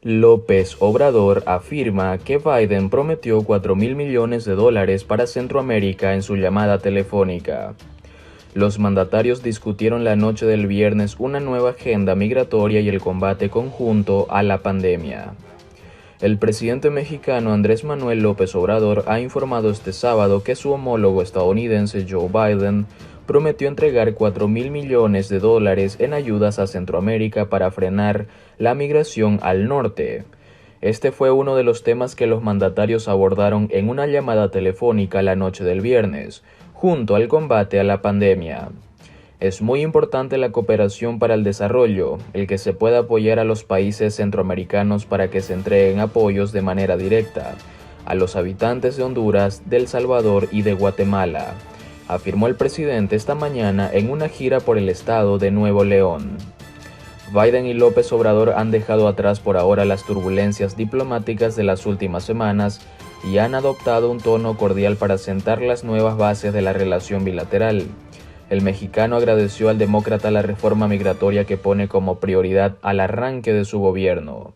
López Obrador afirma que Biden prometió $4.000 millones para Centroamérica en su llamada telefónica. Los mandatarios discutieron la noche del viernes una nueva agenda migratoria y el combate conjunto a la pandemia. El presidente mexicano Andrés Manuel López Obrador ha informado este sábado que su homólogo estadounidense Joe Biden prometió entregar $4.000 millones en ayudas a Centroamérica para frenar la migración al norte. Este fue uno de los temas que los mandatarios abordaron en una llamada telefónica la noche del viernes, junto al combate a la pandemia. Es muy importante la cooperación para el desarrollo, el que se pueda apoyar a los países centroamericanos para que se entreguen apoyos de manera directa a los habitantes de Honduras, de El Salvador y de Guatemala, afirmó el presidente esta mañana en una gira por el estado de Nuevo León. Biden y López Obrador han dejado atrás por ahora las turbulencias diplomáticas de las últimas semanas y han adoptado un tono cordial para sentar las nuevas bases de la relación bilateral. El mexicano agradeció al demócrata la reforma migratoria que pone como prioridad al arranque de su gobierno.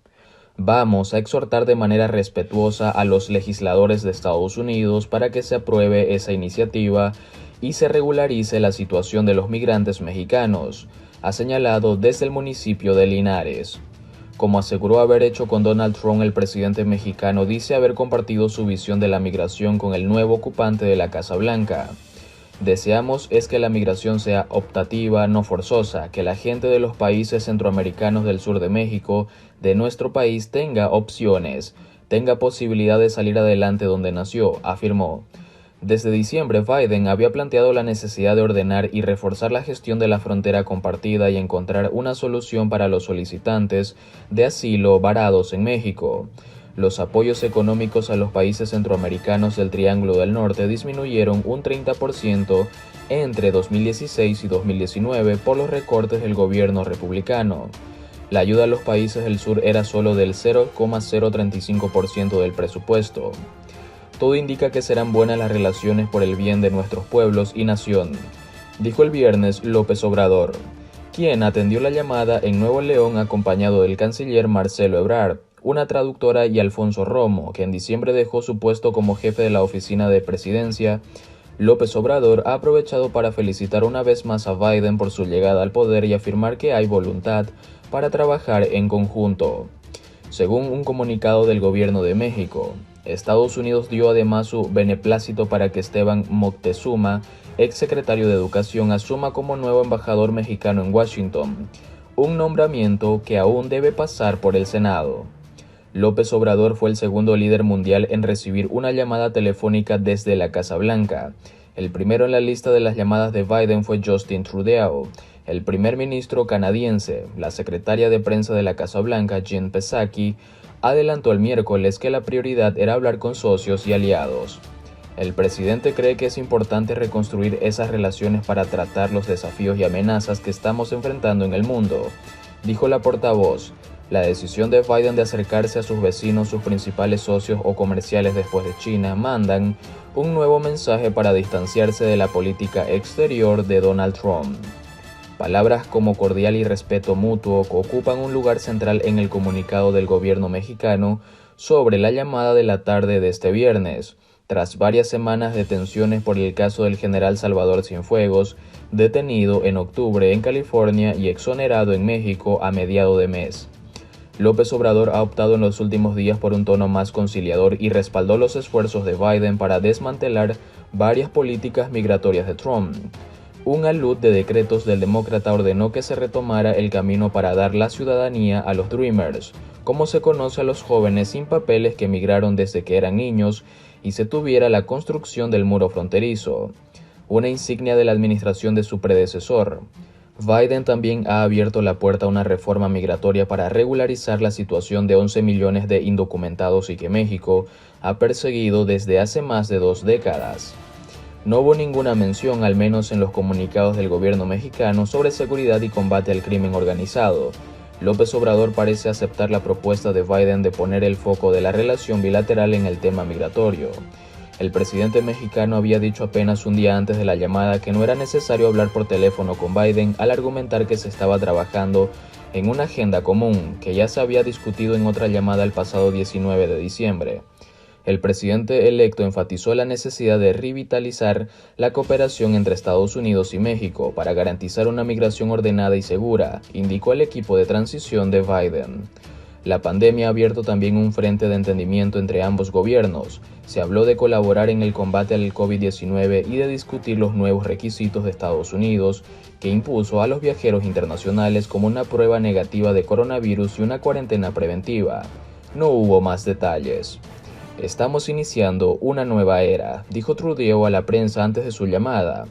Vamos a exhortar de manera respetuosa a los legisladores de Estados Unidos para que se apruebe esa iniciativa y se regularice la situación de los migrantes mexicanos, ha señalado desde el municipio de Linares. Como aseguró haber hecho con Donald Trump, el presidente mexicano dice haber compartido su visión de la migración con el nuevo ocupante de la Casa Blanca. Deseamos es que la migración sea optativa, no forzosa, que la gente de los países centroamericanos del sur de México, de nuestro país, tenga opciones, tenga posibilidad de salir adelante donde nació, afirmó. Desde diciembre, Biden había planteado la necesidad de ordenar y reforzar la gestión de la frontera compartida y encontrar una solución para los solicitantes de asilo varados en México. Los apoyos económicos a los países centroamericanos del Triángulo del Norte disminuyeron un 30% entre 2016 y 2019 por los recortes del gobierno republicano. La ayuda a los países del sur era solo del 0,035% del presupuesto. Todo indica que serán buenas las relaciones por el bien de nuestros pueblos y nación, dijo el viernes López Obrador, quien atendió la llamada en Nuevo León acompañado del canciller Marcelo Ebrard, una traductora y Alfonso Romo, que en diciembre dejó su puesto como jefe de la oficina de presidencia. López Obrador ha aprovechado para felicitar una vez más a Biden por su llegada al poder y afirmar que hay voluntad para trabajar en conjunto. Según un comunicado del gobierno de México, Estados Unidos dio además su beneplácito para que Esteban Moctezuma, exsecretario de Educación, asuma como nuevo embajador mexicano en Washington, un nombramiento que aún debe pasar por el Senado. López Obrador fue el segundo líder mundial en recibir una llamada telefónica desde la Casa Blanca. El primero en la lista de las llamadas de Biden fue Justin Trudeau, el primer ministro canadiense. La secretaria de prensa de la Casa Blanca, Jen Psaki, adelantó el miércoles que la prioridad era hablar con socios y aliados. El presidente cree que es importante reconstruir esas relaciones para tratar los desafíos y amenazas que estamos enfrentando en el mundo, dijo la portavoz. La decisión de Biden de acercarse a sus vecinos, sus principales socios o comerciales después de China, mandan un nuevo mensaje para distanciarse de la política exterior de Donald Trump. Palabras como cordial y respeto mutuo ocupan un lugar central en el comunicado del gobierno mexicano sobre la llamada de la tarde de este viernes, tras varias semanas de tensiones por el caso del general Salvador Cienfuegos, detenido en octubre en California y exonerado en México a mediados de mes. López Obrador ha optado en los últimos días por un tono más conciliador y respaldó los esfuerzos de Biden para desmantelar varias políticas migratorias de Trump. Un alud de decretos del demócrata ordenó que se retomara el camino para dar la ciudadanía a los Dreamers, como se conoce a los jóvenes sin papeles que emigraron desde que eran niños, y se tuviera la construcción del muro fronterizo, una insignia de la administración de su predecesor. Biden también ha abierto la puerta a una reforma migratoria para regularizar la situación de 11 millones de indocumentados y que México ha perseguido desde hace más de 2 décadas. No hubo ninguna mención, al menos en los comunicados del gobierno mexicano, sobre seguridad y combate al crimen organizado. López Obrador parece aceptar la propuesta de Biden de poner el foco de la relación bilateral en el tema migratorio. El presidente mexicano había dicho apenas un día antes de la llamada que no era necesario hablar por teléfono con Biden al argumentar que se estaba trabajando en una agenda común que ya se había discutido en otra llamada el pasado 19 de diciembre. El presidente electo enfatizó la necesidad de revitalizar la cooperación entre Estados Unidos y México para garantizar una migración ordenada y segura, indicó el equipo de transición de Biden. La pandemia ha abierto también un frente de entendimiento entre ambos gobiernos. Se habló de colaborar en el combate al COVID-19 y de discutir los nuevos requisitos de Estados Unidos, que impuso a los viajeros internacionales como una prueba negativa de coronavirus y una cuarentena preventiva. No hubo más detalles. Estamos iniciando una nueva era, dijo Trudeau a la prensa antes de su llamada,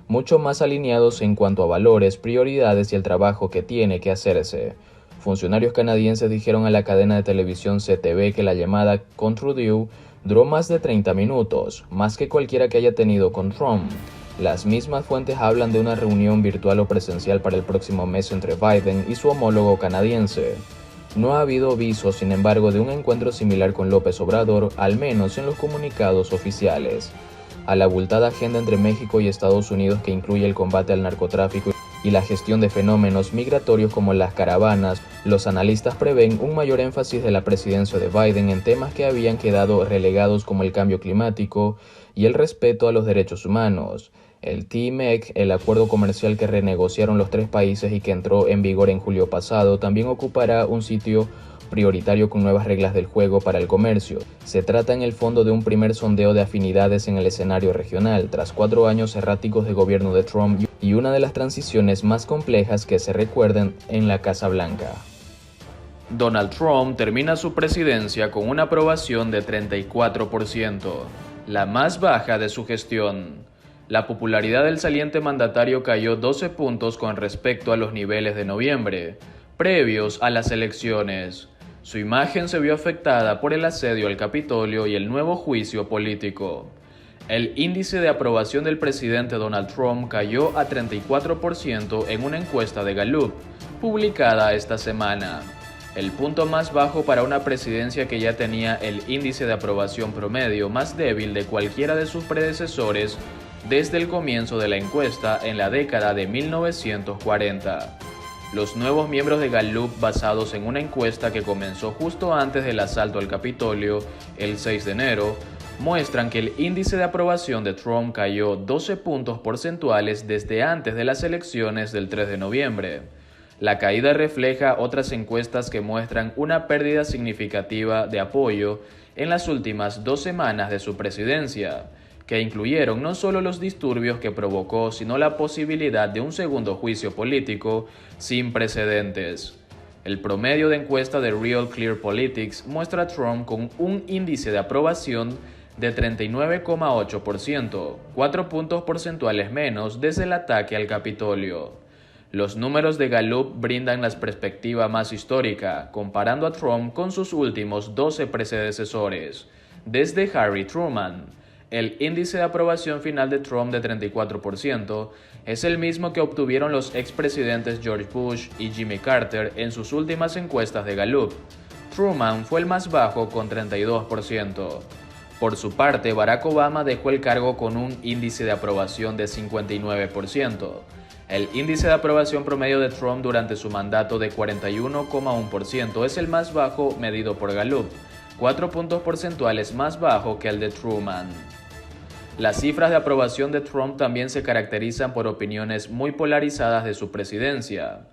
mucho más alineados en cuanto a valores, prioridades y el trabajo que tiene que hacerse. Funcionarios canadienses dijeron a la cadena de televisión CTV que la llamada con Trudeau duró más de 30 minutos, más que cualquiera que haya tenido con Trump. Las mismas fuentes hablan de una reunión virtual o presencial para el próximo mes entre Biden y su homólogo canadiense. No ha habido visos, sin embargo, de un encuentro similar con López Obrador, al menos en los comunicados oficiales. A la abultada agenda entre México y Estados Unidos, que incluye el combate al narcotráfico y la gestión de fenómenos migratorios como las caravanas, los analistas prevén un mayor énfasis de la presidencia de Biden en temas que habían quedado relegados como el cambio climático y el respeto a los derechos humanos. El TMEC, el acuerdo comercial que renegociaron los tres países y que entró en vigor en julio pasado, también ocupará un sitio prioritario con nuevas reglas del juego para el comercio. Se trata en el fondo de un primer sondeo de afinidades en el escenario regional, tras 4 años erráticos de gobierno de Trump y una de las transiciones más complejas que se recuerden en la Casa Blanca. Donald Trump termina su presidencia con una aprobación de 34%, la más baja de su gestión. La popularidad del saliente mandatario cayó 12 puntos con respecto a los niveles de noviembre, previos a las elecciones. Su imagen se vio afectada por el asedio al Capitolio y el nuevo juicio político. El índice de aprobación del presidente Donald Trump cayó a 34% en una encuesta de Gallup, publicada esta semana. El punto más bajo para una presidencia que ya tenía el índice de aprobación promedio más débil de cualquiera de sus predecesores desde el comienzo de la encuesta en la década de 1940. Los nuevos miembros de Gallup, basados en una encuesta que comenzó justo antes del asalto al Capitolio, el 6 de enero, muestran que el índice de aprobación de Trump cayó 12 puntos porcentuales desde antes de las elecciones del 3 de noviembre. La caída refleja otras encuestas que muestran una pérdida significativa de apoyo en las últimas 2 semanas de su presidencia, que incluyeron no solo los disturbios que provocó, sino la posibilidad de un segundo juicio político sin precedentes. El promedio de encuesta de Real Clear Politics muestra a Trump con un índice de aprobación de 39,8%, 4 puntos porcentuales menos desde el ataque al Capitolio. Los números de Gallup brindan la perspectiva más histórica, comparando a Trump con sus últimos 12 predecesores, desde Harry Truman. El índice de aprobación final de Trump de 34% es el mismo que obtuvieron los expresidentes George Bush y Jimmy Carter en sus últimas encuestas de Gallup. Truman fue el más bajo con 32%. Por su parte, Barack Obama dejó el cargo con un índice de aprobación de 59%. El índice de aprobación promedio de Trump durante su mandato de 41,1% es el más bajo medido por Gallup, 4 puntos porcentuales más bajo que el de Truman. Las cifras de aprobación de Trump también se caracterizan por opiniones muy polarizadas de su presidencia.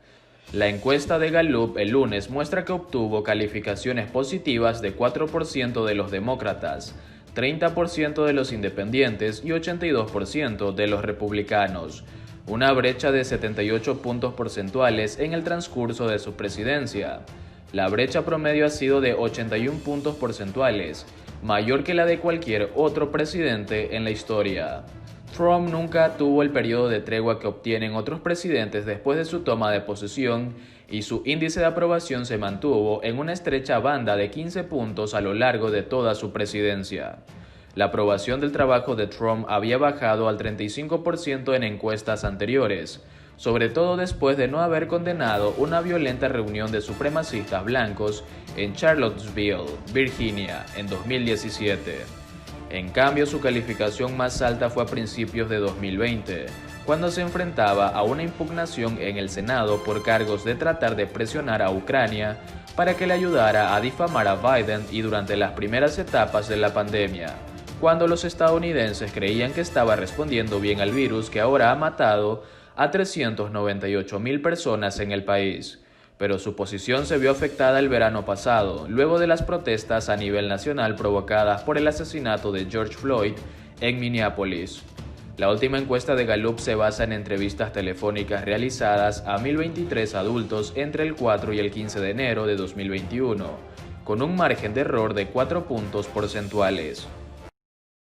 La encuesta de Gallup el lunes muestra que obtuvo calificaciones positivas de 4% de los demócratas, 30% de los independientes y 82% de los republicanos, una brecha de 78 puntos porcentuales en el transcurso de su presidencia. La brecha promedio ha sido de 81 puntos porcentuales, mayor que la de cualquier otro presidente en la historia. Trump nunca tuvo el periodo de tregua que obtienen otros presidentes después de su toma de posesión y su índice de aprobación se mantuvo en una estrecha banda de 15 puntos a lo largo de toda su presidencia. La aprobación del trabajo de Trump había bajado al 35% en encuestas anteriores, sobre todo después de no haber condenado una violenta reunión de supremacistas blancos en Charlottesville, Virginia, en 2017. En cambio, su calificación más alta fue a principios de 2020, cuando se enfrentaba a una impugnación en el Senado por cargos de tratar de presionar a Ucrania para que le ayudara a difamar a Biden y durante las primeras etapas de la pandemia, cuando los estadounidenses creían que estaba respondiendo bien al virus que ahora ha matado a 398.000 personas en el país. Pero su posición se vio afectada el verano pasado, luego de las protestas a nivel nacional provocadas por el asesinato de George Floyd en Minneapolis. La última encuesta de Gallup se basa en entrevistas telefónicas realizadas a 1.023 adultos entre el 4 y el 15 de enero de 2021, con un margen de error de 4 puntos porcentuales.